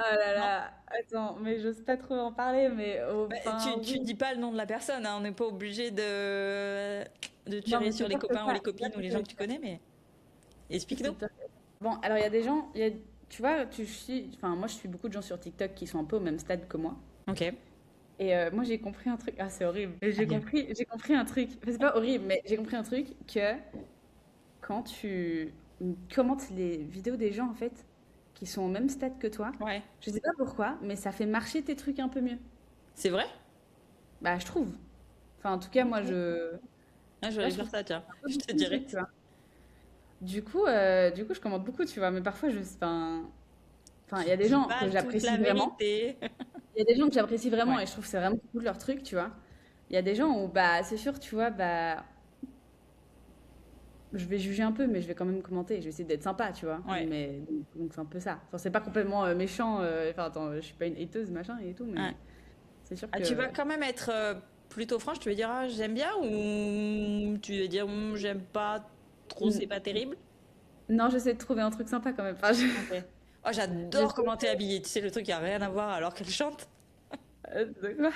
Ah là Non? là, attends, mais j'ose pas trop en parler, mais Bah, enfin, tu oui. dis pas le nom de la personne, hein, on n'est pas obligé de Non, tirer mais sur c'est les pire que copains ou ça. les Tu vois copines ce ou que les je gens veux que tu dire. connais, mais explique-nous. C'est pire que ça. Bon, alors il y a des gens, tu vois, tu suis, enfin, moi je suis beaucoup de gens sur TikTok qui sont un peu au même stade que moi. Ok. Et moi j'ai compris un truc, ah c'est horrible, mais Aïe. j'ai compris un truc, enfin, c'est pas horrible, mais j'ai compris un truc que quand tu commentes les vidéos des gens en fait, qui sont au même stade que toi, Ouais. je sais pas pourquoi, mais ça fait marcher tes trucs un peu mieux. C'est vrai? Bah je trouve. Enfin en tout cas moi Ok. je, Ah, je vais ouais, aller je trouve faire que ça ça, tiens. fait un peu Je te booster le dirai. truc, tu vois. Du coup je commente beaucoup, tu vois, mais parfois enfin il y Tu a des dis gens pas que toute j'apprécie la vraiment. vérité. Il y a des gens que j'apprécie vraiment Ouais. et je trouve que c'est vraiment cool leur truc, tu vois. Il y a des gens où, bah, c'est sûr, tu vois, bah, je vais juger un peu, mais je vais quand même commenter. Je vais essayer d'être sympa, tu vois. Ouais. Mais donc c'est un peu ça. Enfin, c'est pas complètement méchant. Enfin, attends, je suis pas une hateuse, machin et tout, Ouais. mais c'est sûr Ah, tu que. vas quand même être plutôt franche, tu vas dire ah, j'aime bien ou tu vas dire j'aime pas trop, c'est N- pas terrible? Non, j'essaie de trouver un truc sympa quand même. Enfin, Ok. Oh, j'adore j'essaie commenter habillé. Tu sais, le truc qui a rien à voir alors qu'elle chante. de quoi.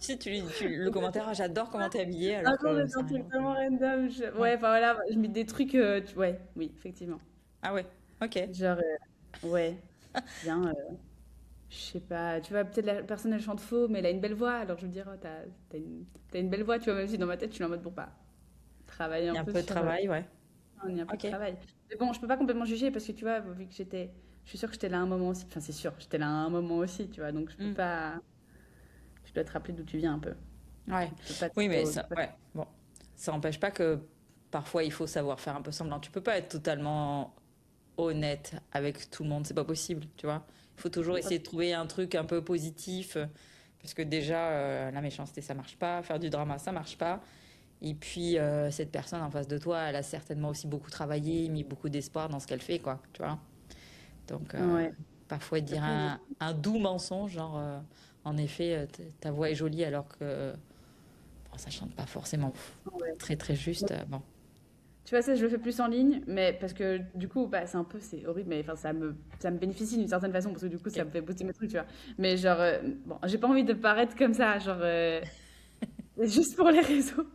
Tu sais, le commentaire, ah, j'adore commenter habillé Un alors jour, que j'ai fait ça un n'a rien à truc voir. tellement random. Ouais. Ouais, enfin voilà, je mets des trucs. Ouais, oui, effectivement. Ah ouais. Ok. Genre, ouais, bien. Je sais pas, tu vois, peut-être la personne elle chante faux, mais elle a une belle voix. Alors je veux dire, oh, t'as une belle voix, tu vois, même si dans ma tête je suis en mode, bon bah, travailler Il y un a un peu peu de sur. travail, ouais. On y a un peu de Ok. travail. Mais bon, je peux pas complètement juger parce que tu vois, vu que j'étais. Je suis sûre que j'étais là à un moment aussi. Enfin, c'est sûr, j'étais là à un moment aussi, tu vois, donc je peux Hmm. pas. Je dois te rappeler d'où tu viens un peu. Ouais. Tu peux pas Oui, mais tu ça, peux pas- ouais. Bon, ça n'empêche pas que parfois il faut savoir faire un peu semblant. Tu peux pas être totalement honnête avec tout le monde, c'est pas possible, tu vois. Il faut toujours essayer de trouver un truc un peu positif, parce que déjà la méchanceté ça marche pas, faire du drama ça marche pas. Et puis cette personne en face de toi, elle a certainement aussi beaucoup travaillé, mis beaucoup d'espoir dans ce qu'elle fait, quoi, tu vois. Donc Ouais. parfois dire Après, un doux mensonge, genre en effet ta voix est jolie alors que bon, ça chante pas forcément ouais. très très juste. Bon, Tu vois, ça, je le fais plus en ligne, mais parce que du coup, bah, c'est horrible, mais enfin, ça me bénéficie d'une certaine façon, parce que du coup, ça ok. me fait booster mes trucs, tu vois. Mais genre, bon, j'ai pas envie de paraître comme ça, genre, juste pour les réseaux.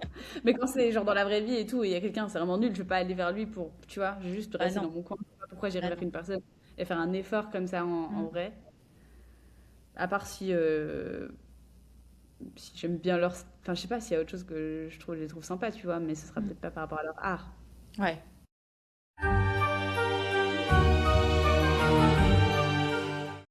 Mais quand c'est genre dans la vraie vie et tout, et il y a quelqu'un, c'est vraiment nul, je vais pas aller vers lui pour, tu vois, je vais juste Ah rester non, dans mon coin. Je sais pas pourquoi j'irais ah vers non. une personne et faire un effort comme ça en Hmm. vrai. À part si j'aime bien leur. Enfin, je sais pas s'il y a autre chose que je les trouve sympas, tu vois, mais ce sera Hmm. peut-être pas par rapport à leur art. Ouais.